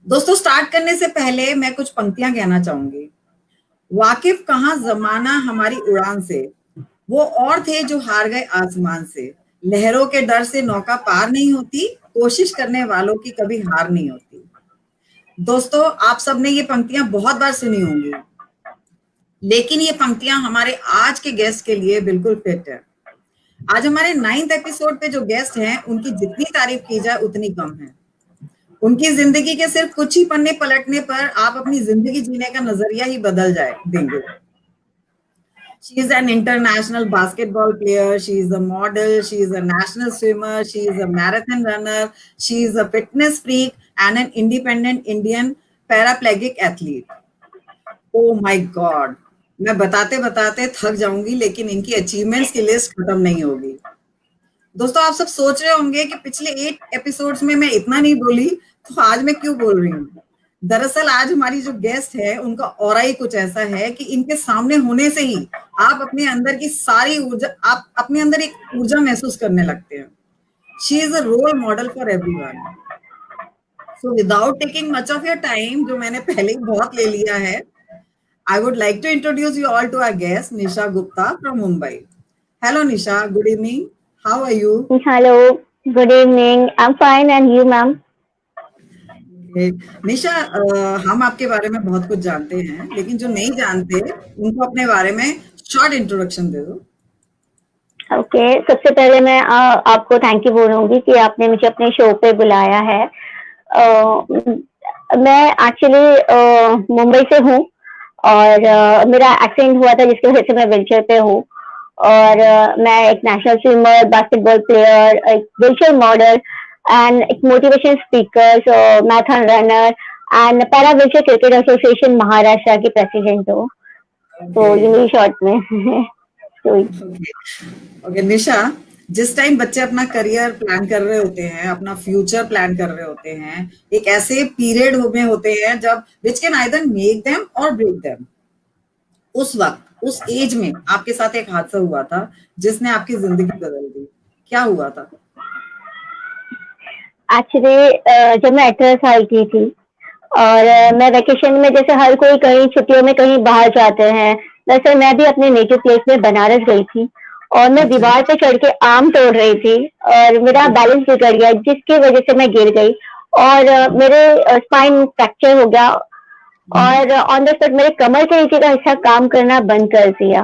दोस्तों, स्टार्ट करने से पहले मैं कुछ पंक्तियां कहना चाहूंगी। वाकिफ कहाँ जमाना हमारी उड़ान से, वो और थे जो हार गए आसमान से। लहरों के डर से नौका पार नहीं होती, कोशिश करने वालों की कभी हार नहीं होती। दोस्तों, आप सबने ये पंक्तियां बहुत बार सुनी होंगी, लेकिन ये पंक्तियां हमारे आज के गेस्ट के लिए बिल्कुल फिट है। आज हमारे 9th एपिसोड पे जो गेस्ट हैं, उनकी जितनी तारीफ की जाए उतनी कम है। उनकी जिंदगी के सिर्फ कुछ ही पन्ने पलटने पर आप अपनी जिंदगी जीने का नजरिया ही बदल जाए देंगे। She is an international basketball player. She is a model. She is a national swimmer. She is a marathon runner. She is a fitness freak and an independent Indian paraplegic athlete. Oh my God! मैं बताते बताते थक जाऊंगी, लेकिन इनकी achievements की list खत्म नहीं होगी। दोस्तों, आप सब सोच रहे होंगे कि पिछले 8 एपिसोड्स में मैं इतना नहीं बोली, तो आज मैं क्यों बोल रही हूँ। दरअसल आज हमारी जो गेस्ट है, उनका ऑरा ही कुछ ऐसा है कि इनके सामने होने से ही आप अपने अंदर की सारी ऊर्जा, आप अपने अंदर एक ऊर्जा महसूस करने लगते हैं। She is a role model for everyone. So without taking much of your time, जो मैंने पहले ही बहुत ले लिया है, I would like to introduce you all to our guest, Nisha Gupta from Mumbai. Hello, Nisha. Good evening. How are you? Hello, good evening. I'm fine, and you, ma'am? निशा, हम आपके बारे में बहुत कुछ जानते हैं, लेकिन जो नहीं जानते उनको अपने बारे में शॉर्ट इंट्रोडक्शन दे दो। ओके, सबसे पहले मैं आपको थैंक यू बोलूंगी कि आपने मुझे अपने शो पे बुलाया है। मैं एक्चुअली मुंबई से हूँ और मेरा एक्सीडेंट हुआ था जिसकी वजह से मैं व्हीलचेयर पे हूँ। और मैं एक नेशनल स्विमर, बास्केटबॉल प्लेयर, एक व्हीलचेयर मॉडल एंड एक motivation speaker, marathon runner and para wheelchair cricket association Maharashtra की प्रेसिडेंट हूँ। तो ये मेरी शॉर्ट में ओके निशा, जिस टाइम बच्चे अपना करियर प्लान कर रहे होते हैं, अपना फ्यूचर प्लान कर रहे होते हैं, एक ऐसे पीरियड में होते हैं जब which can either make them और ब्रेक देम। उस वक्त, उस एज में आपके साथ एक हादसा हुआ था जिसने आपकी जिंदगी बदल दी। क्या हुआ था? एक्चुअली जब मैं 18 साल की थी और मैं वेकेशन में, जैसे हर कोई कहीं छुट्टियों में कहीं बाहर जाते हैं, वैसे मैं भी अपने नेटिव प्लेस में बनारस गई थी और मैं दीवार पे चढ़ के आम तोड़ रही थी और मेरा बैलेंस बिगड़ गया, जिसकी वजह से मैं गिर गई और मेरे स्पाइन फ्रैक्चर हो गया और ऑन द स्पॉट मेरे कमर के नीचे का हिस्सा काम करना बंद कर दिया।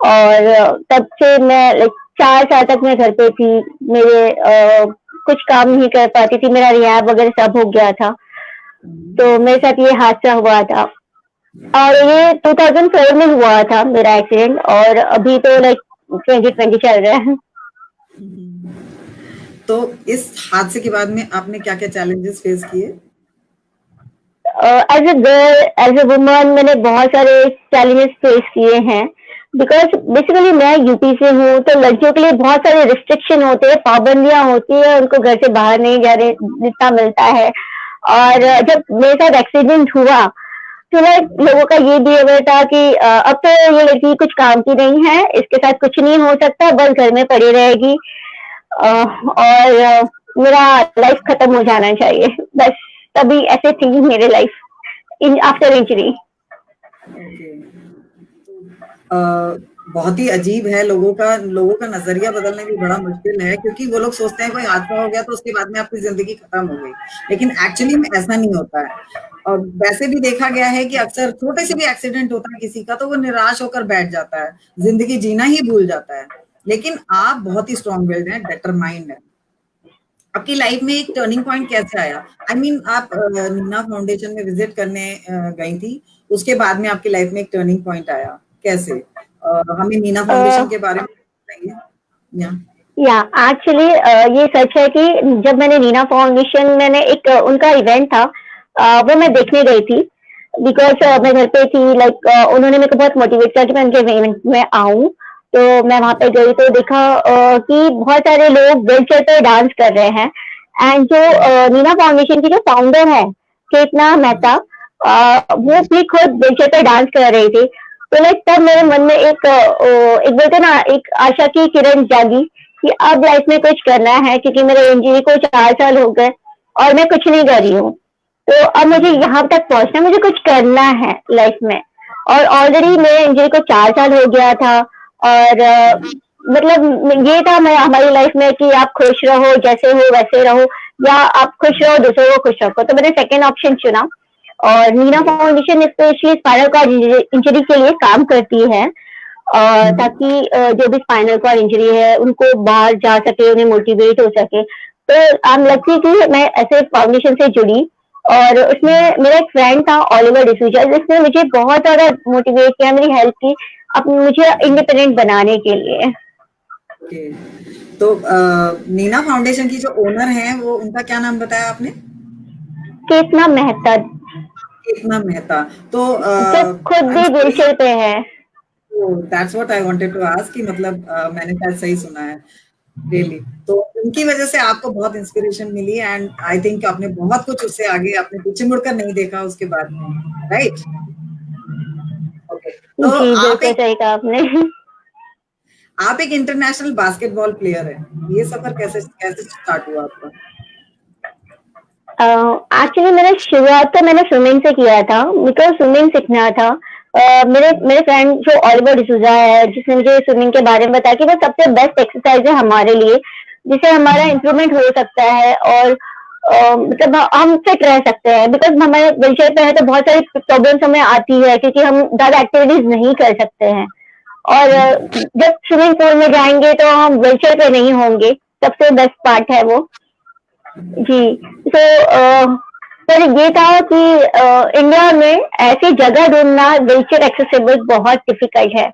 और तब से मैं 4 साल तक मैं घर पे थी, मेरे कुछ काम नहीं कर पाती थी, मेरा रिहैब वगैरह सब हो गया था। तो मेरे साथ ये हादसा हुआ था और ये 2004 में हुआ था मेरा एक्सीडेंट, और अभी तो 2020 चल रहा है। तो इस हादसे के बाद में आपने क्या क्या चैलेंजेस फेस किए? As a girl, as a woman, मैंने बहुत सारे चैलेंजेस फेस किए हैं, बिकॉज बेसिकली मैं यूपी से हूँ, तो लड़कियों के लिए बहुत सारे रिस्ट्रिक्शन होते हैं, पाबंदियां होती है, उनको घर से बाहर नहीं जाने जितना मिलता है। और जब मेरे साथ एक्सीडेंट हुआ तो लोगों का ये बिहेवियर था कि अब तो ये लड़की कुछ काम की नहीं है, इसके साथ कुछ नहीं हो सकता, बस घर में पड़ी रहेगी और मेरा लाइफ खत्म हो जाना चाहिए, बस। तभी ऐसे थी मेरे लाइफ आफ्टर इंजरी। बहुत ही अजीब है, लोगों का नजरिया बदलना भी बड़ा मुश्किल है, क्योंकि वो लोग सोचते हैं कोई हादसा हो गया तो उसके बाद में आपकी जिंदगी खत्म हो गई, लेकिन एक्चुअली में ऐसा नहीं होता है। और वैसे भी देखा गया है कि अक्सर छोटे से भी एक्सीडेंट होता है किसी का, तो वो निराश होकर बैठ जाता है, जिंदगी जीना ही भूल जाता है। लेकिन आप बहुत ही स्ट्रॉन्ग विल्ड हैं, डिटरमाइंड है। आपकी लाइफ में एक टर्निंग पॉइंट कैसे आया? I mean, आप नीना फाउंडेशन में विजिट करने गई थी, उसके बाद में आपकी लाइफ में एक टर्निंग पॉइंट आया, कैसे? हमें नीना फाउंडेशन के बारे में बताइए। या एक्चुअली ये सच है कि जब मैंने नीना फाउंडेशन, मैंने एक उनका इवेंट था, वो मैं देखने गई थी, बिकॉज मैं घर पे थी। उन्होंने मेरे को बहुत मोटिवेट किया कि मैं उनके इवेंट में आऊँ, तो मैं वहां पे गई तो देखा कि बहुत सारे लोग व्हीलचेयर पे डांस कर रहे हैं। एंड जो नीना फाउंडेशन की जो फाउंडर है, केतना मेहता, वो भी खुद व्हीलचेयर पे डांस कर रही थी। तो तब मेरे मन में एक बोलते ना, एक आशा की किरण जागी कि अब लाइफ में कुछ करना है, क्योंकि मेरे इंजरी को 4 साल हो गए और मैं कुछ नहीं कर रही हूँ। तो अब मुझे यहाँ तक पहुंचना, मुझे कुछ करना है लाइफ में। और ऑलरेडी मेरे इंजरी को 4 साल हो गया था, और मतलब ये था मैं हमारी लाइफ में कि आप खुश रहो, जैसे हो वैसे रहो, या आप खुश रहो दूसरों को खुश रखो। तो मैंने सेकेंड ऑप्शन चुना। और Neena foundation specially spinal cord injury के लिए काम करती है, ताकि जो भी स्पाइनल कॉर्ड इंजरी है उनको बाहर जा सके, उन्हें मोटिवेट हो सके। तो आई एम लकी कि मैं ऐसे फाउंडेशन से जुड़ी, और उसमें मेरा एक फ्रेंड था ओलिवर डिसूजा, जिसने मुझे बहुत ज्यादा मोटिवेट किया, मेरी हेल्प की अपने मुझे इंडिपेंडेंट बनाने के लिए। ओके, तो नीना फाउंडेशन की जो ओनर है वो, उनका क्या नाम बताया आपने? केतना मेहता। केतना मेहता। तो खुद भी व्हीलचेयर पे है। That's what I wanted to ask कि मतलब मैंने शायद सही सुना है रियली। तो उनकी वजह से आपको बहुत इंस्पिरेशन मिली, एंड आई थिंक आपने बहुत कुछ उससे आगे, आपने पीछे मुड़कर नहीं देखा उसके बाद में, राइट? ओके, तो बिल्कुल सही कहा आपने। आप एक इंटरनेशनल बास्केटबॉल प्लेयर है, ये सफर कैसे स्टार्ट हुआ आपका? एक्चुअली मैंने शुरुआत तो मैंने स्विमिंग से किया था, बिकॉज स्विमिंग सीखना था। मेरे फ्रेंड जो ओलिवर डिसूजा है, जिसने मुझे स्विमिंग के बारे में बताया कि वो सबसे बेस्ट एक्सरसाइज है हमारे लिए, जिससे हमारा इम्प्रूवमेंट हो सकता है, और मतलब हम फिट रह सकते हैं। बिकॉज हमारे व्हीलचेयर पे है तो बहुत सारी प्रॉब्लम्स हमें आती है, क्योंकि हम ज्यादा एक्टिविटीज नहीं कर सकते हैं। और जब स्विमिंग पूल में जाएंगे तो हम व्हीलचेयर पे नहीं होंगे, सबसे बेस्ट पार्ट है वो। जी, तो पर ये था कि इंडिया में ऐसी जगह ढूंढना व्हीलचेयर एक्सेसिबल बहुत डिफिकल्ट है।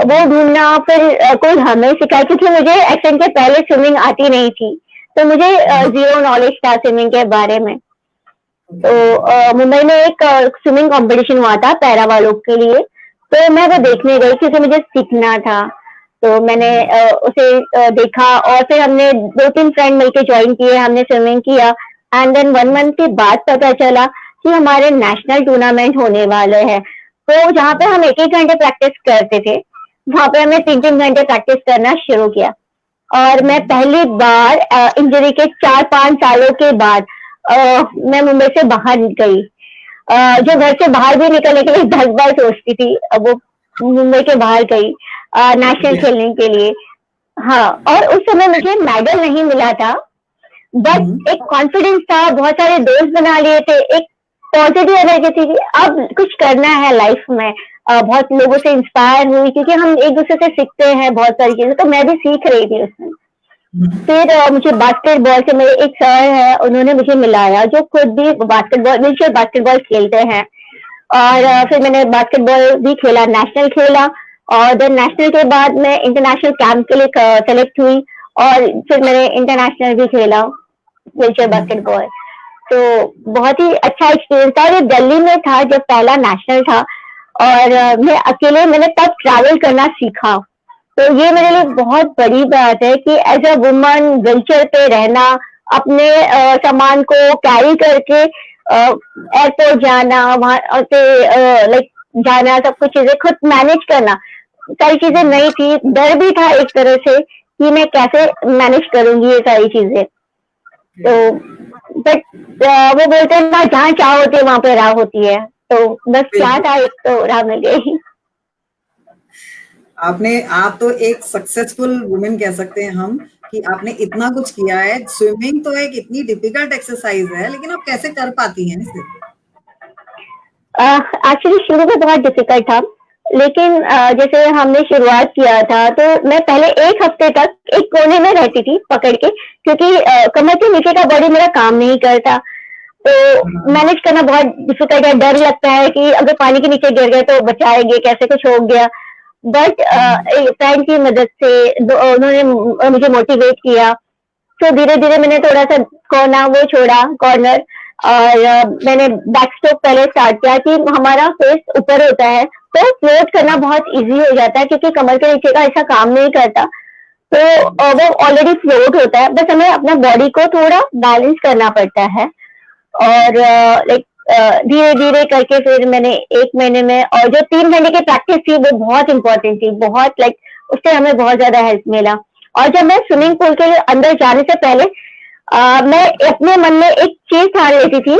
वो ढूंढना, फिर कोई हमें सिखाए, क्योंकि मुझे एक्सीडेंट के पहले स्विमिंग आती नहीं थी, तो मुझे जीरो नॉलेज था स्विमिंग के बारे में। तो मुंबई में एक स्विमिंग कंपटीशन हुआ था पैरा वालों के लिए, तो मैं वो देखने गई क्योंकि मुझे सीखना था। तो मैंने उसे देखा, और फिर हमने 2-3 फ्रेंड मिलके ज्वाइन किए, हमने स्विमिंग किया। एंड देन 1 मंथ के बाद पता चला कि हमारे नेशनल टूर्नामेंट होने वाले हैं। तो जहाँ पे हम 1-1 घंटे प्रैक्टिस करते थे, वहां पे हमने 3-3 घंटे प्रैक्टिस करना शुरू किया। और मैं पहली बार इंजरी के 4-5 सालों के बाद मैं मुंबई से बाहर गई। जो घर से बाहर भी निकलने के लिए 10 बार सोचती थी, वो मुंबई के बाहर गई नेशनल खेलने के लिए। हाँ, और उस समय मुझे मेडल नहीं मिला था, बट एक कॉन्फिडेंस था, बहुत सारे दोस्त बना लिए थे, एक पॉजिटिव एनर्जी थी कि अब कुछ करना है लाइफ में। बहुत लोगों से इंस्पायर हुई, क्योंकि हम एक दूसरे से सीखते हैं बहुत सारी चीजें, तो मैं भी सीख रही थी उसमें। फिर मुझे बास्केटबॉल से मेरे एक सर है, उन्होंने मुझे मिलाया, जो खुद भी व्हीलचेयर बास्केटबॉल खेलते हैं। और फिर मैंने बास्केटबॉल भी खेला, नेशनल खेला, और देन नेशनल के बाद मैं इंटरनेशनल कैंप के लिए सेलेक्ट हुई, और फिर मैंने इंटरनेशनल भी खेला व्हीलचेयर बास्केटबॉल। तो बहुत ही अच्छा एक्सपीरियंस था। ये दिल्ली में था जब पहला नेशनल था, और मैंने तब ट्रैवल करना सीखा। तो ये मेरे लिए बहुत बड़ी बात है कि एज अ वुमन व्हीलचेयर पे रहना, अपने सामान को कैरी करके एयरपोर्ट जाना, वहां पे लाइक जाना, सब कुछ चीजें खुद मैनेज करना, सारी चीजें नई थी। डर भी था एक तरह से कि मैं कैसे मैनेज करूंगी ये सारी चीजें। तो बट वो बोलते हैं ना, जहाँ चाह होती है वहां पे राह होती है। तो बस क्या था, एक तो राह मिल गई। आप तो एक सक्सेसफुल वुमेन कह सकते हैं हम, कि आपने इतना कुछ किया है। स्विमिंग तो एक इतनी डिफिकल्ट एक्सरसाइज है, लेकिन आप कैसे कर पाती हैं इसे? एक्चुअली शुरू में बहुत डिफिकल्ट था, लेकिन जैसे हमने शुरुआत किया था, तो मैं पहले 1 हफ्ते तक एक कोने में रहती थी पकड़ के, क्योंकि कमर के नीचे का बॉडी मेरा काम नहीं करता। तो मैनेज करना बहुत डिफिकल्ट है, डर लगता है कि अगर पानी के नीचे गिर गए तो बचाएंगे कैसे, कुछ हो गया। बट फ्रेंड की मदद से उन्होंने मुझे मोटिवेट किया। तो धीरे धीरे मैंने थोड़ा सा कॉर्नर, और मैंने बैक स्ट्रोक पहले स्टार्ट किया कि हमारा फेस ऊपर होता है, तो फ्लोट करना बहुत इजी हो जाता है, क्योंकि कमर के नीचे का ऐसा काम नहीं करता। तो वो ऑलरेडी फ्लोट होता है, बस हमें अपना बॉडी को थोड़ा बैलेंस करना पड़ता है। और लाइक धीरे धीरे करके फिर मैंने 1 महीने में, और जो 3 घंटे की प्रैक्टिस थी वो बहुत इंपॉर्टेंट थी, बहुत लाइक उससे हमें बहुत ज्यादा हेल्प मिला। और जब मैं स्विमिंग पूल के अंदर जाने से पहले मैं अपने मन में एक चीज ठान लेती थी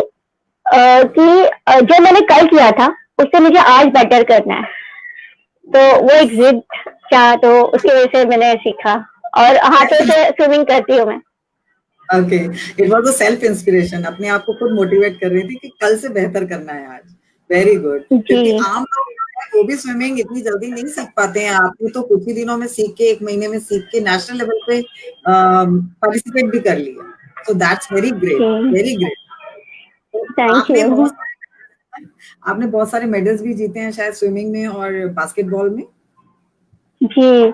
कि जो मैंने कल किया था उससे मुझे आज बेटर करना है, तो वो एक जिद था, तो उसकी वजह से मैंने सीखा। और हाथों से स्विमिंग करती हूँ मैं। Okay, it was a self inspiration, अपने आप को खुद मोटिवेट कर रही थी कि कल से बेहतर करना है आज। Very good. क्योंकि जी आम लोग जो है वो भी स्विमिंग इतनी जल्दी नहीं सीख पाते हैं। आपने तो कुछ ही दिनों में सीख के, 1 महीने में सीख के नेशनल लेवल पे पार्टिसिपेट भी कर लिया। सो दैट्स वेरी ग्रेट, जी, वेरी ग्रेट। तो थैंक यू। आपने बहुत सारे मेडल्स भी जीते हैं शायद स्विमिंग में और बास्केटबॉल में। जी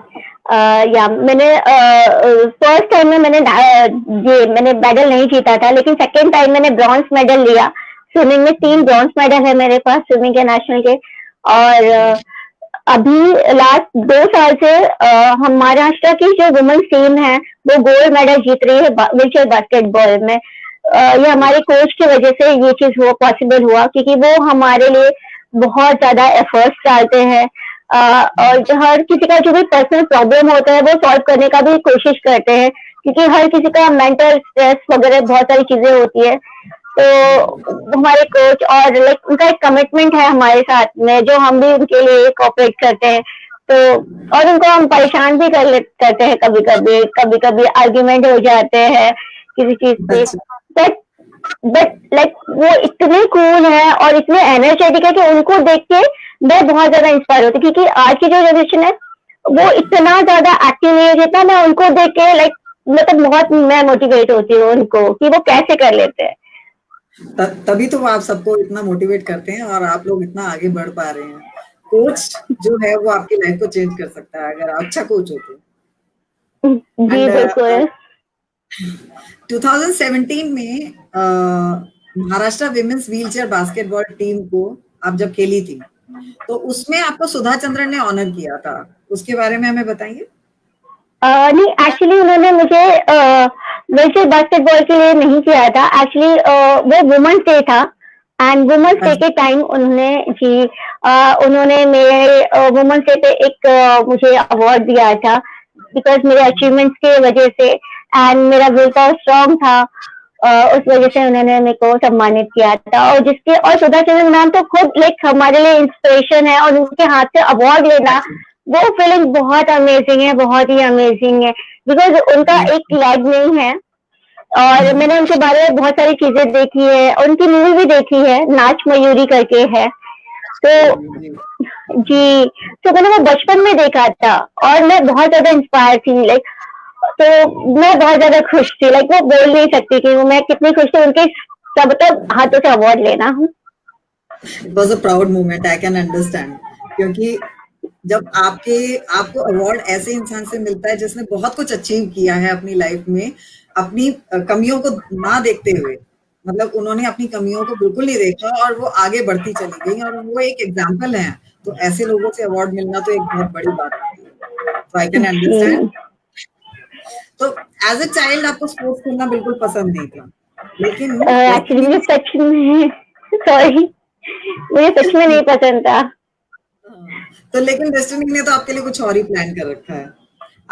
या मैंने फर्स्ट टाइम में मैंने मेडल नहीं जीता था, लेकिन सेकेंड टाइम मैंने ब्रॉन्ज मेडल लिया। स्विमिंग में 3 ब्रॉन्ज मेडल है मेरे पास, स्विमिंग के नेशनल के। और अभी लास्ट 2 साल से हम महाराष्ट्र की जो वुमेन्स टीम है वो गोल्ड मेडल जीत रही है व्हीलचेयर बास्केटबॉल में। ये हमारे कोच की वजह से ये चीज पॉसिबल हुआ, क्योंकि वो हमारे लिए बहुत ज्यादा एफर्ट्स डालते हैं। और हर किसी का जो भी पर्सनल प्रॉब्लम होता है वो सॉल्व करने का भी कोशिश करते हैं, क्योंकि हर किसी का मेंटल स्ट्रेस वगैरह बहुत सारी चीजें होती है। तो हमारे कोच और लाइक उनका एक कमिटमेंट है हमारे साथ में, जो हम भी उनके लिए कोऑपरेट करते हैं। तो और उनको हम परेशान भी करते हैं, कभी कभी आर्ग्यूमेंट हो जाते हैं किसी चीज पे। अच्छा, बट बट लाइक वो इतने कूल है और इतने एनर्जेटिक है कि उनको देख के मैं बहुत ज्यादा इंस्पायर होती, क्योंकि आज की जो जनरेशन है वो इतना ज्यादा एक्टिव नहीं है जितना मैं उनको देख के लाइक मतलब बहुत मैं मोटिवेट होती हूँ उनको कि वो कैसे कर लेते हैं। तभी तो वो आप सबको इतना मोटिवेट करते हैं और आप लोग इतना आगे बढ़ पा रहे हैं। कोच जो है वो आपकी लाइफ को चेंज कर सकता है अगर आप अच्छा कोच हो तो। जी एंड बिल्कुल। 2017 में Maharashtra women's wheelchair basketball team को आप जब खेली थी, तो उसमें आपको सुधा चंद्रन ने ऑनर किया था, उसके बारे में हमें बताइए। नहीं, एक्चुअली उन्होंने मुझे व्हीलचेयर बास्केटबॉल के लिए नहीं किया था। एक्चुअली वो वुमेन्स डे था, एंड वुमेन्स डे के टाइम उन्होंने मेरे वुमेन्स डे पे एक मुझे अवार्ड दिया था, बिकॉज मेरे अचीवमेंट्स के वजह से एंड मेरा विल पावर स्ट्रॉन्ग था। उस वजह से उन्होंने मेरे को सम्मानित किया था। और सुधा चंद्रन मैम तो खुद लाइक हमारे लिए इंस्पिरेशन है, और उनके हाथ से अवार्ड लेना वो फीलिंग बहुत अमेजिंग है, बहुत ही अमेजिंग है, बिकॉज उनका एक लेग नहीं है। और मैंने उनके बारे में बहुत सारी चीजें देखी है, उनकी मूवी भी देखी है, नाच मयूरी करके है। तो जी, तो मैंने वो बचपन में देखा था और मैं बहुत ज्यादा इंस्पायर थी लाइक। तो मैं बहुत ज्यादा खुश थी, लाइक वो बोल नहीं सकती कि मैं कितनी खुश थी उनके सब तक हाथों से अवार्ड लेना। It was a proud moment, I can understand. क्योंकि जब आपको अवार्ड ऐसे इंसान से मिलता है जिसने बहुत कुछ अचीव किया है अपनी लाइफ में, अपनी कमियों को ना देखते हुए, मतलब उन्होंने अपनी कमियों को बिल्कुल नहीं देखा और वो आगे बढ़ती चली गई, और वो एक एग्जाम्पल है। तो ऐसे लोगों से अवार्ड मिलना तो एक बहुत बड़ी बात होती है। तो आई कैन अंडरस्टैंड। तो एज अ चाइल्ड आपको स्पोर्ट्स खेलना बिल्कुल पसंद नहीं था, लेकिन एक्चुअली मुझे सच में सॉरी, मुझे सच में नहीं पसंद था। तो लेकिन डेस्टिनी ने तो आपके लिए कुछ और ही प्लान कर रखा है।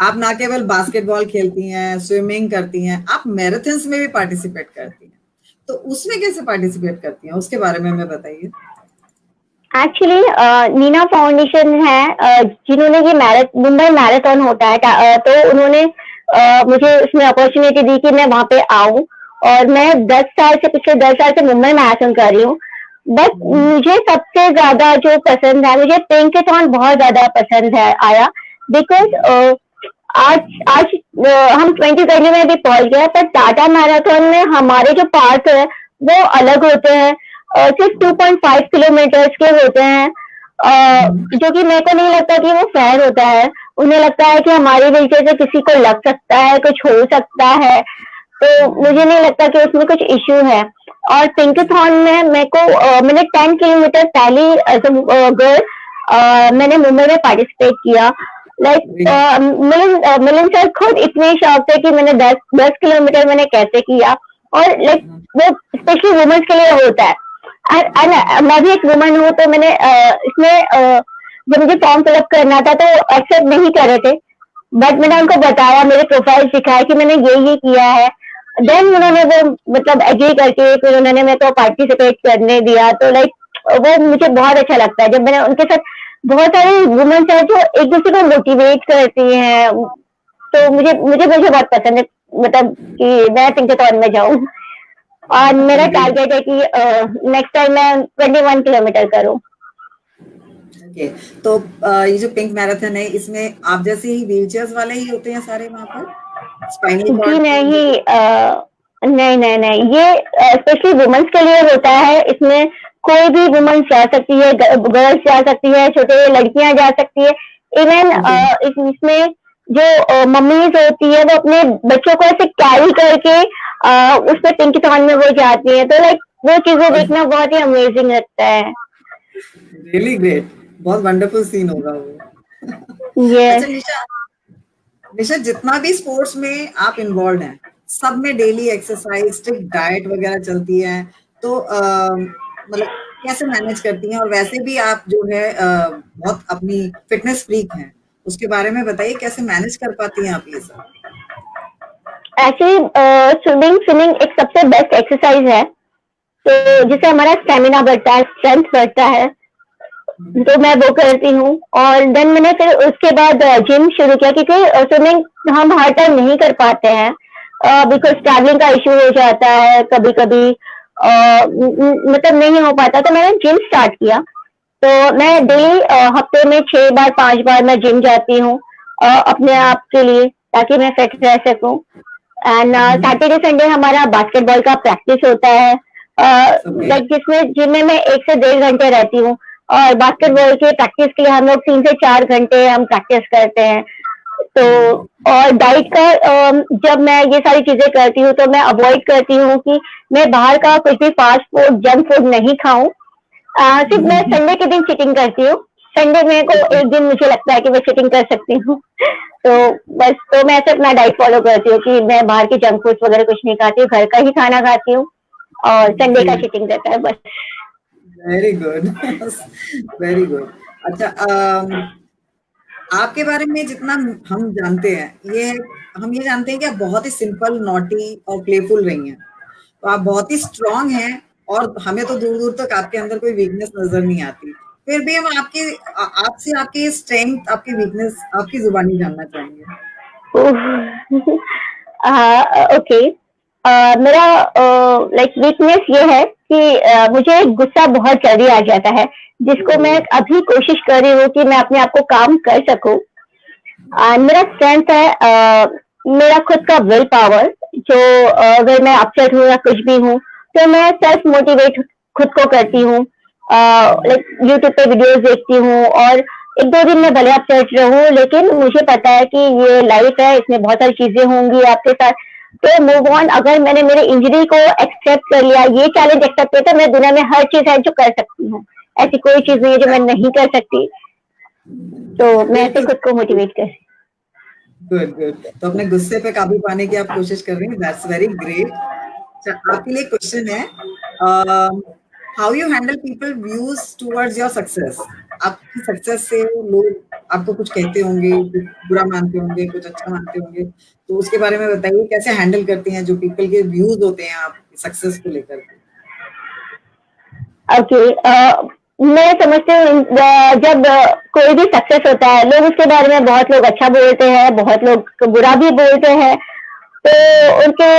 आप ना केवल बास्केटबॉल खेलती हैं, स्विमिंग करती हैं, आप मैराथन्स में भी पार्टिसिपेट करती हैं। तो उसमें कैसे पार्टिसिपेट करती हैं, उसके बारे में हमें बताइए। एक्चुअली नीना फाउंडेशन है, जिन्होंने ये मुंबई मैराथन होता है, तो उन्होंने मुझे उसमें अपॉर्चुनिटी दी कि मैं वहां पे आऊं। और मैं पिछले 10 साल से मुंबई मैराथन कर रही हूँ। बट मुझे सबसे ज्यादा जो पसंद है, मुझे पिंकाथॉन बहुत ज्यादा पसंद है आया, बिकॉज आज हम 2020 में भी पहुंच गए, पर टाटा मैराथन में हमारे जो पार्ट है वो अलग होते हैं। सिर्फ 2.5 किलोमीटर्स के होते हैं, जो कि मेरे को नहीं लगता कि वो फेयर होता है। उन्हें लगता है कि हमारी व्हीलचेयर से किसी को लग सकता है, कुछ हो सकता है, तो मुझे नहीं लगता कि उसमें कुछ इश्यू है। और पिंकाथॉन में मैंने 10 किलोमीटर पहले एज अ गर्ल मैंने मुंबई में पार्टिसिपेट किया। लाइक मिलन सर खुद इतने शौक थे कि मैंने 10 किलोमीटर मैंने कैसे किया। और लाइक वो स्पेशली वुमेन्स के लिए होता है। मैं भी एक वुमन हूँ, तो मैंने इसमें जब मुझे फॉर्म फिलअप करना था तो एक्सेप्ट नहीं कर रहे थे, बट मैंने उनको बताया, मेरे प्रोफाइल दिखाया कि मैंने ये किया है। देन उन्होंने वो मतलब एग्री करके फिर उन्होंने मेरे को पार्टिसिपेट करने दिया, तो लाइक वो मुझे बहुत अच्छा लगता है जब मैंने उनके साथ, बहुत सारी वुमेन्स हैं जो एक दूसरे को मोटिवेट करती हैं, तो मुझे मुझे मुझे बहुत पसंद है, मतलब कि मैं सिंक्रोथॉन में जाऊं, और मेरा ग्रेट। टारगेट है कि नेक्स्ट टाइम मैं 21 किलोमीटर करूं। ओके, तो ये जो पिंक मैराथन है इसमें आप जैसे ही व्हीलचेयर्स वाले ही होते हैं सारे वहां पर, स्पाइनल जी कॉर्ड के जो। नहीं, नहीं नहीं नहीं, ये स्पेशली वुमेन्स के लिए होता है। इसमें कोई भी वुमन जा सकती है, गर्ल्स जा सकती है, छोटे लड़कियां जा सकती है, इवन ओके, इसमें जो मम्मीज होती है वो अपने बच्चों को ऐसे कैरी करके उसमें पिंकीथॉन में वो जाती है, तो लाइक वो चीजें देखना बहुत ही अमेजिंग लगता है। रियली ग्रेट, बहुत वंडरफुल सीन होगा वो। अच्छा यस। निशा, निशा जितना भी स्पोर्ट्स में आप इन्वॉल्व हैं, सब में डेली एक्सरसाइज, स्ट्रिक्ट डाइट वगैरह चलती है, तो मतलब कैसे मैनेज करती हैं? और वैसे भी आप जो है बहुत अपनी फिटनेस फ्रीक हैं, उसके बारे में बताइए, कैसे मैनेज कर पाती हैं आप ये सब? एक्चुअली स्विमिंग स्विमिंग एक सबसे बेस्ट एक्सरसाइज है, तो जिससे हमारा स्टेमिना बढ़ता है, स्ट्रेंथ बढ़ता है, तो मैं वो करती हूँ। और देन मैंने फिर उसके बाद जिम शुरू किया, क्योंकि स्विमिंग हम हर टाइम नहीं कर पाते हैं, बिकॉज ट्रैवलिंग का इशू हो जाता है कभी कभी, मतलब नहीं हो पाता, तो मैंने जिम स्टार्ट किया। तो मैं डेली हफ्ते में 6 बार 5 बार मैं जिम जाती हूँ, अपने आप के लिए, ताकि मैं फिट रह सकूँ। एंड सैटरडे संडे हमारा बास्केटबॉल का प्रैक्टिस होता है, ओके, लाइक जिसमें जिम में मैं 1 से 1.5 घंटे रहती हूँ, और बास्केटबॉल के प्रैक्टिस के लिए हम लोग 3 से 4 घंटे हम प्रैक्टिस करते हैं। तो और डाइट का जब मैं ये सारी चीजें करती हूँ तो मैं अवॉइड करती हूँ कि मैं बाहर का कुछ भी फास्ट फूड जंक फूड नहीं खाऊं। सिर्फ मैं संडे के दिन चीटिंग करती हूँ, संडे मेरे को ओके, एक दिन मुझे लगता है कि मैं चीटिंग कर सकती हूँ। तो बस, तो मैं सिर्फ अपना डाइट फॉलो करती हूँ कि मैं बाहर की जंक फूड वगैरह कुछ नहीं खाती हूँ, घर का ही खाना खाती हूँ, और संडे का चीटिंग रहता है बस। Very good. Very good. अच्छा, आपके बारे में जितना हम जानते हैं, ये हम ये जानते हैं कि आप बहुत ही सिंपल, नॉटी और प्लेफुल रही हैं, तो आप बहुत ही स्ट्रांग हैं, और हमें तो दूर दूर तक आपके अंदर कोई वीकनेस नजर नहीं आती। फिर भी हम आपसे आपकी स्ट्रेंथ, आपकी वीकनेस, आपकी जुबानी जानना चाहेंगे। ओके, मेरा लाइक वीकनेस ये है कि मुझे गुस्सा बहुत जल्दी आ जाता है, जिसको मैं अभी कोशिश कर रही हूँ कि मैं अपने आप को काम कर सकूं। मेरा स्ट्रेंथ है मेरा खुद का विल पावर, जो अगर मैं अपसेट हूँ या कुछ भी हूँ, तो मैं सेल्फ मोटिवेट खुद को करती हूँ, लाइक यूट्यूब पे वीडियोस देखती हूँ, और 1-2 दिन में भले अपसेट रहूँ, लेकिन मुझे पता है कि ये लाइफ है, इसमें बहुत सारी चीजें होंगी आपके साथ, तो मूव ऑन। अगर मैंने मेरे इंजरी को एक्सेप्ट कर लिया, ये चैलेंज एक्सेप्ट किया, तो मैं दुनिया में हर चीज है जो कर सकती हूँ, ऐसी कोई चीज नहीं है जो मैं नहीं कर सकती। तो मैं ऐसे बिल्कुल। खुद को मोटिवेट कर। गुड गुड, तो अपने गुस्से पे काबू पाने की आप कोशिश कर रही हैं, दैट्स वेरी ग्रेट। अच्छा, आपके लिए क्वेश्चन है, how you handle people views towards your success? आपकी सक्सेस से लोग आपको कुछ कहते होंगे, कुछ बुरा मानते होंगे, कुछ अच्छा मानते होंगे, तो उसके बारे में बताइए, कैसे हैंडल करती हैं जो पीपल के व्यूज होते हैं आप सक्सेस को लेकर के? ओके, मैं समझती हूँ जब कोई भी सक्सेस होता है, लोग उसके बारे में, बहुत लोग अच्छा बोलते हैं, बहुत लोग बुरा भी बोलते हैं, तो उनके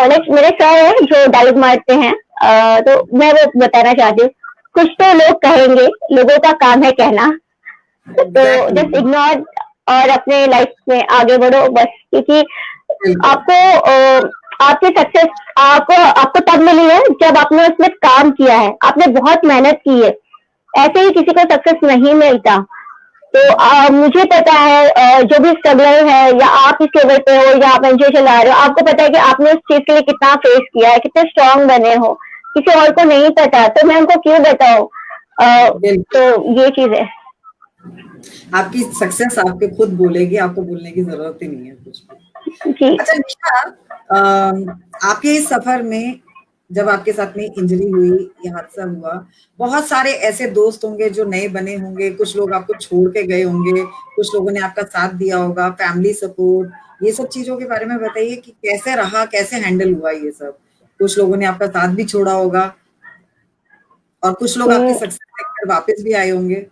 लाइक मेरे सर है जो डायलॉग मारते हैं, तो मैं वो बताना चाहती हूँ, कुछ तो लोग कहेंगे, लोगों का काम है कहना, तो एग्जैक्टली। जस्ट इग्नोर और अपने लाइफ में आगे बढ़ो बस, क्योंकि बिल्कुल। आपको आपकी सक्सेस आपको आपको तब मिली है जब आपने उसमें काम किया है, आपने बहुत मेहनत की है, ऐसे ही किसी को सक्सेस नहीं मिलता। तो मुझे पता है जो भी स्ट्रगलर है, या आप इस लेवल पे हो या आप एनजीओ चला रहे हो, आपको पता है कि आपने उस चीज के लिए कितना फेस किया है, कितने स्ट्रांग बने हो, किसी और को नहीं पता, तो मैं उनको क्यों बताऊं। बिल्कुल, तो ये चीज है। आपकी सक्सेस आपके खुद बोलेगी, आपको बोलने की जरूरत ही नहीं है कुछ भी। जी। अच्छा निशा, आपके इस सफर में जब आपके साथ में इंजरी हुई, ये हादसा हुआ, बहुत सारे ऐसे दोस्त होंगे जो नए बने होंगे, कुछ लोग आपको छोड़ के गए होंगे, कुछ लोगों ने आपका साथ दिया होगा, फैमिली सपोर्ट, ये सब चीज़ों के बारे में बताइए कि कैसे रहा, कैसे हैंडल हुआ ये सब? कुछ लोगों ने आपका साथ भी छोड़ा होगा और कुछ लोग आपकी सक्सेस देखकर वापस भी आए होंगे।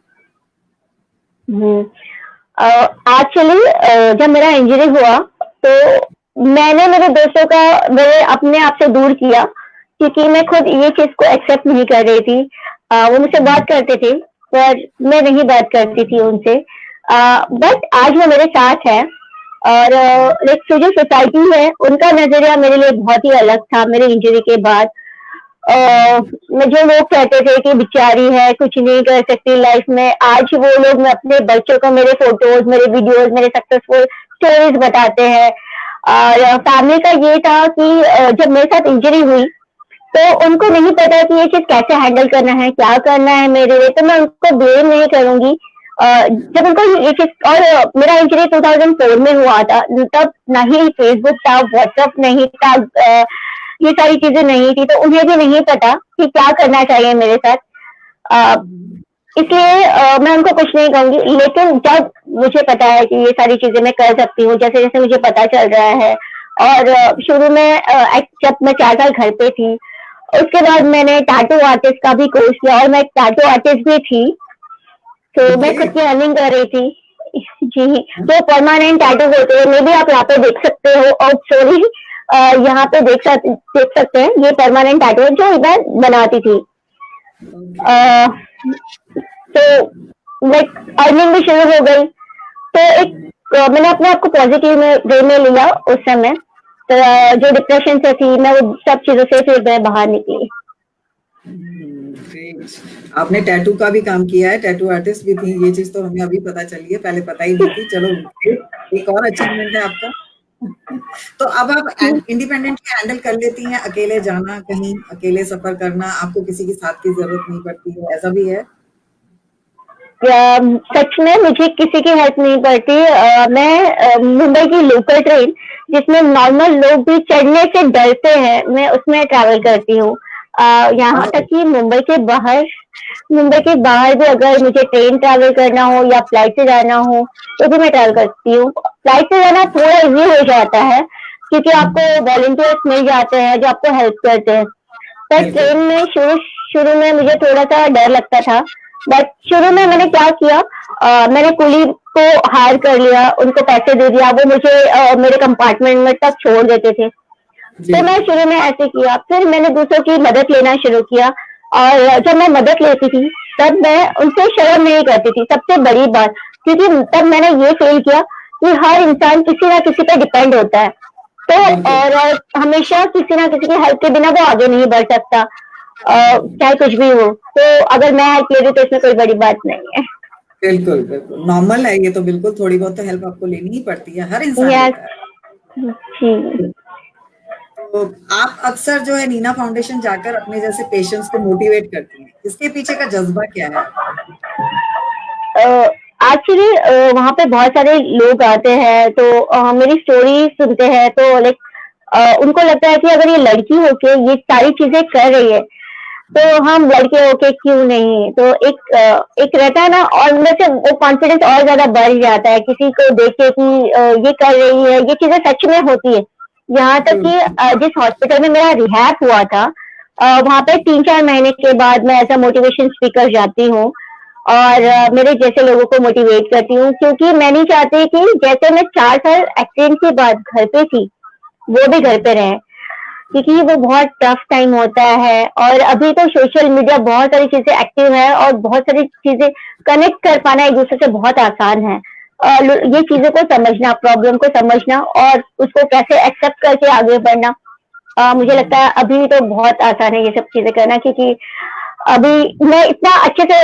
एक्चुअली जब मेरा इंजरी हुआ तो मैंने मेरे दोस्तों का मेरे अपने आप से दूर किया, क्योंकि मैं खुद ये चीज को एक्सेप्ट नहीं कर रही थी। वो मुझसे बात करते थे पर मैं नहीं बात करती थी उनसे। बट आज वो मेरे साथ है और लाइक जो सोसाइटी है उनका नजरिया मेरे लिए बहुत ही अलग था मेरे इंजरी के बाद। जो लोग कहते थे कि बेचारी है, कुछ नहीं कर सकती लाइफ में, आज वो लोग मैं अपने बच्चों को मेरे फोटोज, मेरे वीडियोज, मेरे सक्सेसफुल स्टोरीज बताते हैं। और फैमिली का ये था कि जब मेरे साथ इंजरी हुई तो उनको नहीं पता कि ये चीज कैसे हैंडल करना है, क्या करना है मेरे लिए, तो मैं उनको ब्लेम नहीं करूंगी। जब उनको ये चीज, और मेरा इंजरी 2004 में हुआ था, तब ना ही फेसबुक था, व्हाट्सएप नहीं था, ये सारी चीजें नहीं थी, तो उन्हें भी नहीं पता कि क्या करना चाहिए मेरे साथ। इसलिए मैं उनको कुछ नहीं कहूंगी, लेकिन जब मुझे पता है कि ये सारी चीजें मैं कर सकती हूँ, जैसे जैसे मुझे पता चल रहा है, और शुरू में जब मैं 4 साल घर पे थी, उसके बाद मैंने टैटू आर्टिस्ट का भी कोर्स किया और मैं एक टैटू आर्टिस्ट भी थी, तो मैं खुद की अर्निंग कर रही थी। जी, तो परमानेंट टैटू होते हैं, मे भी आप यहाँ पे देख सकते हो, और सॉरी यहाँ पे देख सकते हैं, ये परमानेंट टैटू है जो मैं बनाती थी। तो लाइक अर्निंग भी शुरू हो गई, तो एक मैंने अपने आप को पॉजिटिव वे में लिया उस समय। तो जो डिप्रेशन से थी मैं, वो सब चीजों से फिर मैं बाहर निकली। आपने टैटू का भी काम किया है, टैटू आर्टिस्ट भी थी, ये चीज तो हमें अभी पता चली है, पहले पता ही नहीं थी। चलो एक और अचीवमेंट है आपका। तो अब आप इंडिपेंडेंटली हैंडल कर लेती हैं, अकेले जाना कहीं, अकेले सफर करना, आपको किसी की साथ की जरूरत नहीं पड़ती है, ऐसा भी है? सच में मुझे किसी की हेल्प नहीं पड़ती। मैं मुंबई की लोकल ट्रेन, जिसमें नॉर्मल लोग भी चढ़ने से डरते हैं, मैं उसमें ट्रैवल करती हूँ। यहाँ तक कि मुंबई के बाहर भी अगर मुझे ट्रेन ट्रैवल करना हो या फ्लाइट से जाना हो तो भी मैं ट्रैवल करती हूँ। फ्लाइट से जाना थोड़ा इजी हो जाता है क्योंकि आपको वॉलंटियर्स मिल जाते हैं जो आपको हेल्प करते हैं, पर ट्रेन में शुरू में मुझे थोड़ा सा डर लगता था। बट शुरू में मैंने क्या किया, मैंने कुली को हायर कर लिया, उनको पैसे दे दिया, वो मुझे मेरे कंपार्टमेंट में तक छोड़ देते थे। तो मैं शुरू में ऐसे किया, फिर मैंने दूसरों की मदद लेना शुरू किया, और जब मैं मदद लेती थी तब मैं उनसे शर्म नहीं करती थी, सबसे बड़ी बात, क्योंकि तब मैंने ये फील किया कि हर इंसान किसी ना किसी पे डिपेंड होता है, तो और हमेशा किसी ना किसी की हेल्प के बिना वो आगे नहीं बढ़ सकता, चाहे कुछ भी हो। तो अगर मैं हेल्प ले रही तो इसमें कोई बड़ी बात नहीं है। बिल्कुल बिल्कुल नॉर्मल है ये तो, बिल्कुल थोड़ी बहुत तो हेल्प आपको लेनी ही पड़ती है, हर इंसान लेता है। तो आप अक्सर जो है नीना फाउंडेशन जाकर अपने जैसे पेशेंट्स को मोटिवेट करती हैं, इसके पीछे का जज्बा क्या है? एक्चुअली वहाँ पे बहुत सारे लोग आते हैं, तो मेरी स्टोरी सुनते हैं, तो लाइक उनको लगता है कि अगर ये लड़की होके ये सारी चीजें कर रही है तो हम लड़के होके क्यों नहीं। तो एक रहता है ना, और उनमें से वो कॉन्फिडेंस और ज्यादा बढ़ जाता है किसी को देख के कि ये कर रही है, ये चीजें सच में होती है। यहाँ तक कि जिस हॉस्पिटल में मेरा रिहैब हुआ था, वहाँ पे 3-4 महीने के बाद मैं एज अ मोटिवेशन स्पीकर जाती हूँ और मेरे जैसे लोगों को मोटिवेट करती हूँ, क्योंकि मैं नहीं चाहती कि जैसे मैं 4 साल एक्सीडेंट के बाद घर पे थी वो भी घर पे रहे, क्योंकि वो बहुत टफ टाइम होता है। और अभी तो सोशल मीडिया बहुत सारी चीजें एक्टिव है और बहुत सारी चीजें कनेक्ट कर पाना एक दूसरे से बहुत आसान है। ये चीजों को समझना, प्रॉब्लम को समझना और उसको कैसे एक्सेप्ट करके आगे बढ़ना, मुझे लगता है अभी तो बहुत आसान है ये सब चीजें करना, क्योंकि अभी मैं इतना अच्छे से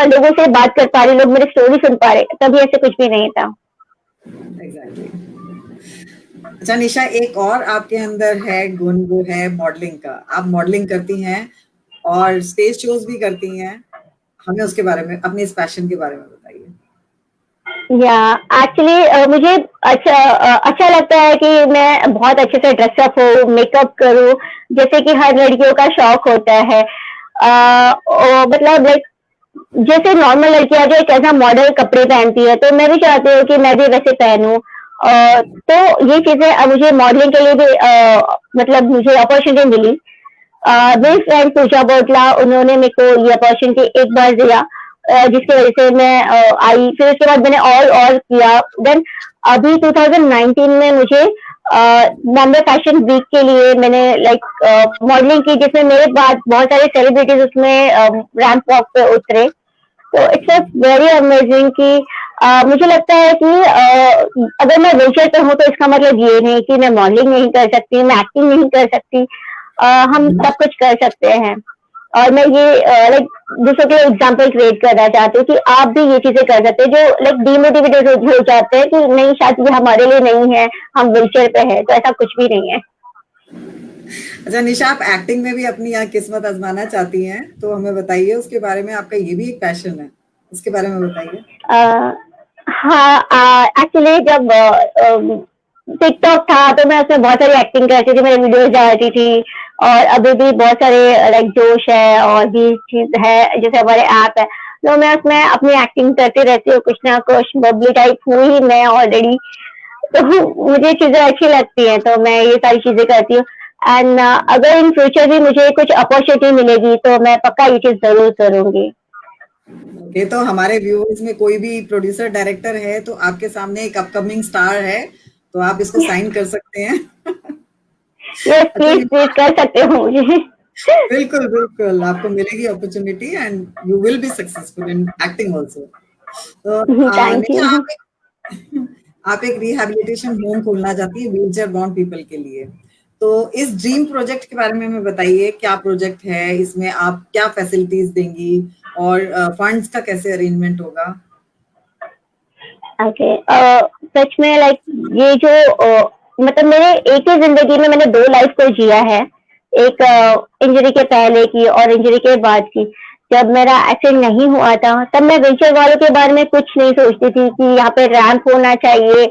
लोगों से बात कर पा रही, लोग मेरी स्टोरी सुन पा रहे, तभी ऐसे कुछ भी नहीं था। Exactly. अच्छा निशा, एक और आपके अंदर है गुण, वो है मॉडलिंग का। आप मॉडलिंग करती हैं और स्टेज शोज भी करती हैं, हमें उसके बारे में, अपने इस पैशन के बारे में बताइए। या एक्चुअली मुझे अच्छा लगता है कि मैं बहुत अच्छे से ड्रेसअप हो, मेकअप करूँ, जैसे कि हर लड़कियों का शौक होता है। मतलब लाइक जैसे नॉर्मल लड़कियां जो एक ऐसा मॉडल कपड़े पहनती है, तो मैं भी चाहती हूँ कि मैं भी वैसे पहनूं। तो ये चीजें मुझे मॉडलिंग के लिए भी मतलब मुझे अपॉर्चुनिटी मिली। मेरी फ्रेंड पूजा बोटला, उन्होंने मेरे को ये अपॉर्चुनिटी एक बार दिया, जिसकी वजह से मैं आई। फिर उसके बाद मैंने और किया। देन अभी 2019 में मुझे बॉम्बे फैशन वीक के लिए मैंने लाइक मॉडलिंग की, जिसमें मेरे बाद बहुत सारे सेलिब्रिटीज उसमें रैंप वॉक पे उतरे। तो इट्स वेरी अमेजिंग कि मुझे लगता है कि अगर मैं व्हीलचेयर पे हूँ तो इसका मतलब ये नहीं कि मैं मॉडलिंग नहीं कर सकती, मैं एक्टिंग नहीं कर सकती। हम सब कुछ कर सकते हैं। और मैं ये लाइक दूसरों के एग्जाम्पल क्रिएट करना चाहती हूँ कि आप भी ये चीजें कर सकते हैं, जो लाइक डीमोटिवेटेड हो जाते हैं कि नहीं, शायद ये हमारे लिए नहीं है, हम व्हीलचेयर पे हैं। तो ऐसा कुछ भी नहीं है। अच्छा निशा, आप एक्टिंग में भी अपनी यहाँ किस्मत आजमाना चाहती हैं, तो हमें बताइए उसके बारे में। आपका ये भी एक पैशन है, उसके बारे में बताइए। हाँ, एक्चुअली जब टिकटॉक था तो मैं उसमें बहुत सारी एक्टिंग करती थी, मेरी वीडियोस डालती थी। और अभी भी बहुत सारे लाइक जोश है और भी चीज है, जैसे हमारे ऐप है, तो मैं उसमें अपनी एक्टिंग करती रहती हूँ। कुछ ना कुछ बबली टाइप हूँ ही मैं ऑलरेडी। तो मुझे चीजें अच्छी लगती हैं, तो मैं ये सारी चीजें करती हूँ। एंड अगर इन फ्यूचर भी मुझे कुछ अपॉर्चुनिटी मिलेगी तो मैं पक्का ये चीज जरूर करूंगी। ओके, तो हमारे व्यूअर्स में कोई भी प्रोड्यूसर डायरेक्टर है तो आपके सामने एक अपकमिंग स्टार है, तो आप इसको साइन कर सकते हैं। यस, अच्छा प्लीज निशा, प्लीज कर सकते हो मुझे। बिल्कुल बिल्कुल आपको मिलेगी opportunity and you will be successful in acting also. तो थैंक निशा, यू। आप एक रिहैबिलिटेशन होम खोलना चाहती है व्हीलचेयर बाउंड पीपल के लिए। तो इस ड्रीम प्रोजेक्ट के बारे में हमें बताइए, क्या प्रोजेक्ट है, इसमें आप क्या फैसिलिटीज देंगी और फंड्स का कैसे अरेंजमेंट होगा? ओके, सच में लाइक ये जो मतलब मेरे एक ही जिंदगी में मैंने दो लाइफ को जिया है। एक इंजरी के पहले की और इंजरी के बाद की। जब मेरा एक्सीडेंट नहीं हुआ था तब मैं व्हीलचेयर वालों के बारे में कुछ नहीं सोचती थी कि यहाँ पे रैंप होना चाहिए,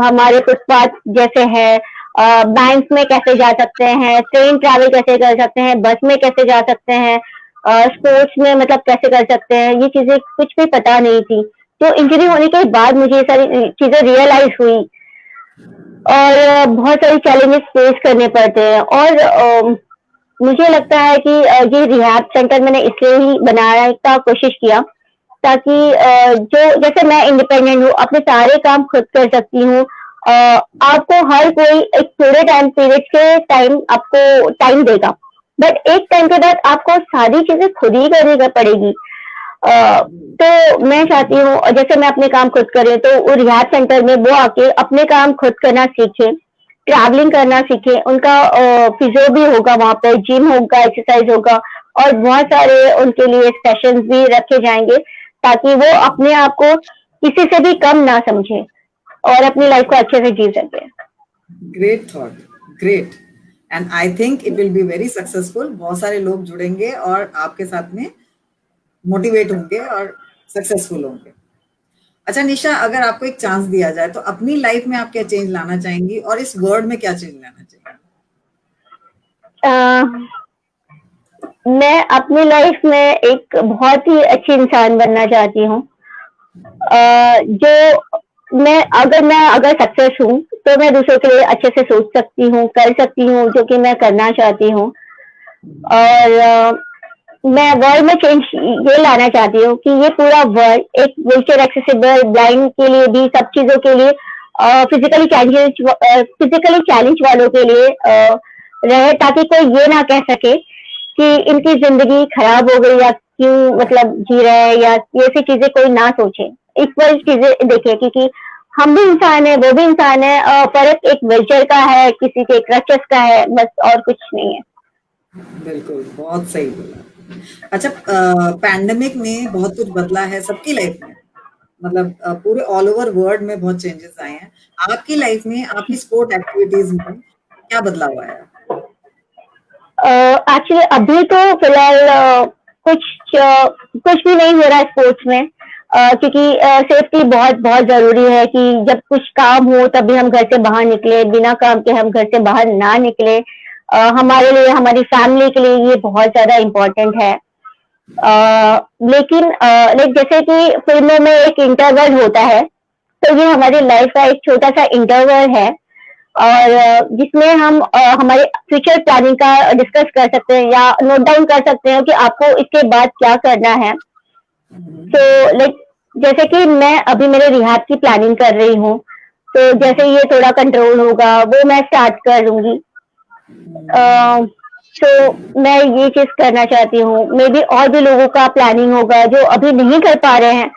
हमारे फुटपाथ जैसे है, बैंक में कैसे जा सकते हैं, ट्रेन ट्रैवल कैसे कर सकते हैं, बस में कैसे जा सकते हैं, स्पोर्ट्स में मतलब कैसे कर सकते हैं, ये चीजें कुछ भी पता नहीं थी। तो इंजरी होने के बाद मुझे ये सारी चीजें रियलाइज हुई। और बहुत सारी चैलेंजेस फेस करने पड़ते हैं। और मुझे लगता है कि ये रिहैब सेंटर मैंने इसलिए ही बनाने का कोशिश किया, ताकि जो जैसे मैं इंडिपेंडेंट हूँ, अपने सारे काम खुद कर सकती हूँ। आपको हर कोई एक थोड़े टाइम पीरियड के टाइम आपको टाइम देगा, बट एक टाइम के बाद आपको सारी चीजें खुद ही करनी पड़ेगी। तो मैं चाहती हूँ, जैसे मैं अपने काम खुद कर रही हूँ, तो वो रिहैब सेंटर में वो आके अपने काम खुद करना सीखे, ट्रैवलिंग करना सीखे। उनका फिजियो भी होगा, वहाँ पे जिम होगा, एक्सरसाइज होगा, और बहुत सारे उनके लिए सेशंस भी रखे जाएंगे, ताकि वो अपने आप को किसी से भी कम ना समझे और अपनी लाइफ को अच्छे से जी सके। Great thought, great, and I think it will be very successful. बहुत सारे लोग जुड़ेंगे और आपके साथ में मोटिवेट होंगे और सक्सेसफुल होंगे। अच्छा निशा, अगर आपको एक चांस दिया जाए तो अपनी लाइफ में आप क्या चेंज लाना चाहेंगी और इस वर्ल्ड में क्या चेंज लाना चाहेंगी? मैं अपनी लाइफ में एक बहुत ही अच्छी इंसान बनना चाहती हूँ। जो मैं अगर सक्सेस हूँ तो मैं दूसरों के लिए अच्छे से सोच सकती हूँ, कर सकती हूँ जो कि मैं करना चाहती हूँ। और मैं वर्ल्ड में चेंज ये लाना चाहती हूँ कि ये पूरा वर्ल्ड एक व्हीलचेयर एक्सेसिबल, ब्लाइंड के लिए भी, सब चीजों के लिए, फिजिकली चैलेंज वालों के लिए रहे, ताकि कोई ये ना कह सके कि इनकी जिंदगी खराब हो गई या क्यों मतलब जी रहे हैं, या ये सी चीजें कोई ना सोचे। इक्वल चीजें देखे, क्योंकि हम भी इंसान है, वो भी इंसान है। फर्क एक व्हीलचेयर का है, किसी के क्रचेस का है, बस, और कुछ नहीं है। बिल्कुल, बहुत सही बोला। अच्छा, पैंडेमिक ने बहुत कुछ बदला है सबकी लाइफ में, मतलब पूरे ऑल ओवर वर्ल्ड में बहुत चेंजेस आए हैं। आपकी लाइफ में, आपकी स्पोर्ट एक्टिविटीज में क्या बदलाव आया? एक्चुअली अभी तो फिलहाल कुछ कुछ भी नहीं हो रहा है स्पोर्ट्स में। क्योंकि सेफ्टी बहुत बहुत जरूरी है कि जब कुछ काम हो तभी हम घर से बाहर निकले, बिना काम के हम घर से बाहर ना निकले। हमारे लिए, हमारी फैमिली के लिए ये बहुत ज्यादा इम्पोर्टेंट है। लेकिन लाइक जैसे कि फिल्मों में एक इंटरवल होता है, तो ये हमारी लाइफ का एक छोटा सा इंटरवल है, और जिसमें हम हमारे फ्यूचर प्लानिंग का डिस्कस कर सकते हैं या नोट डाउन कर सकते हैं कि आपको इसके बाद क्या करना है। तो लाइक जैसे कि मैं अभी मेरे रिहैब की प्लानिंग कर रही हूँ, तो जैसे ये थोड़ा कंट्रोल होगा वो मैं स्टार्ट कर लूंगी। तो मैं ये चीज करना चाहती हूँ। मे बी और भी लोगों का प्लानिंग होगा जो अभी नहीं कर पा रहे हैं,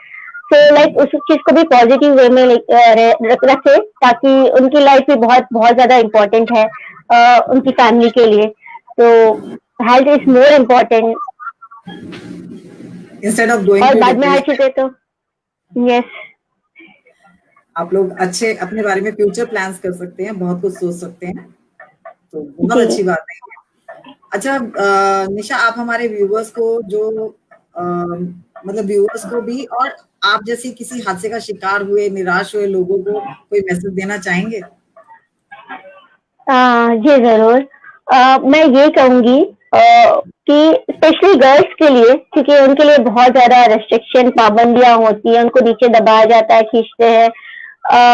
तो लाइक उस चीज को भी पॉजिटिव वे में रखे, ताकि उनकी लाइफ भी बहुत बहुत ज्यादा इम्पोर्टेंट है उनकी फैमिली के लिए। तो health is more important instead of going और टू बाद में हर चीजें तो यस। आप लोग अच्छे अपने बारे में फ्यूचर प्लान्स कर सकते हैं, बहुत कुछ सोच सकते हैं, तो बहुत जी। अच्छी बात है। अच्छा निशा, आप हमारे व्यूअर्स को जो मतलब व्यूअर्स को भी और आप जैसे किसी हादसे का शिकार हुए, निराश हुए लोगों को कोई मैसेज देना चाहेंगे? जी जरूर। मैं ये कहूंगी कि स्पेशली गर्ल्स के लिए, क्योंकि उनके लिए बहुत ज्यादा रेस्ट्रिक्शन, पाबंदियां होती हैं, उनको नीचे दबाया जाता है, खींचते हैं।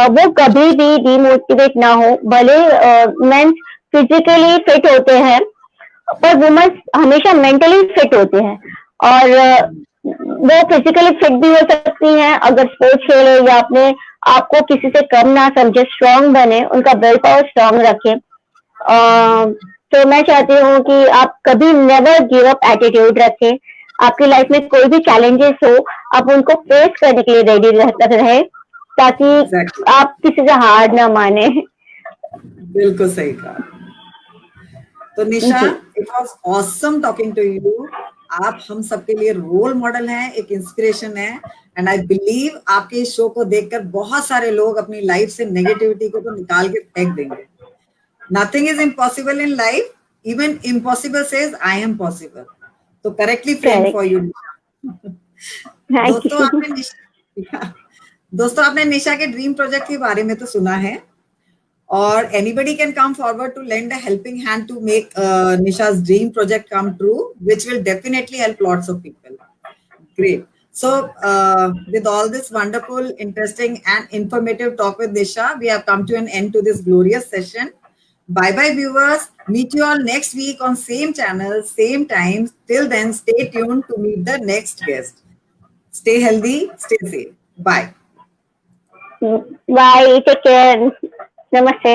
वो कभी भी डिमोटिवेट ना हो। भले मेंस फिजिकली फिट होते हैं, पर वुमेन्स हमेशा मेंटली फिट होते हैं, और वो फिजिकली फिट भी हो सकती हैं अगर स्पोर्ट्स खेले या अपने आपको किसी से कम ना समझे, स्ट्रांग बने, उनका विल पावर स्ट्रांग रखे। तो मैं चाहती हूँ कि आप कभी नेवर गिव अप एटीट्यूड रखें। आपकी लाइफ में कोई भी चैलेंजेस हो, आप उनको फेस करने के लिए रेडी रहे, ताकि Exactly. आप किसी से हार ना माने। बिल्कुल सही कहा। तो Nisha, it was awesome talking to you. आप हम सबके लिए रोल मॉडल हैं, एक इंस्पिरेशन है, एंड आई बिलीव आपके इस शो को देखकर बहुत सारे लोग अपनी लाइफ से नेगेटिविटी को तो निकाल के फेंक देंगे। Nothing is impossible in life, even impossible says I am possible. तो करेक्टली फ्रेम फॉर यू निशा। दोस्तों आपने निशा के ड्रीम प्रोजेक्ट के बारे में तो सुना है, और anybody can come forward to lend a helping hand to make Nisha's dream project come true, which will definitely help lots of people. Great. So with all this wonderful, interesting and informative talk with Nisha, we have come to an end to this glorious session. Bye bye viewers. Meet you all next week on same channel, same time. Till then, stay tuned to meet the next guest. Stay healthy, stay safe. Bye. Bye, take care. Namaste.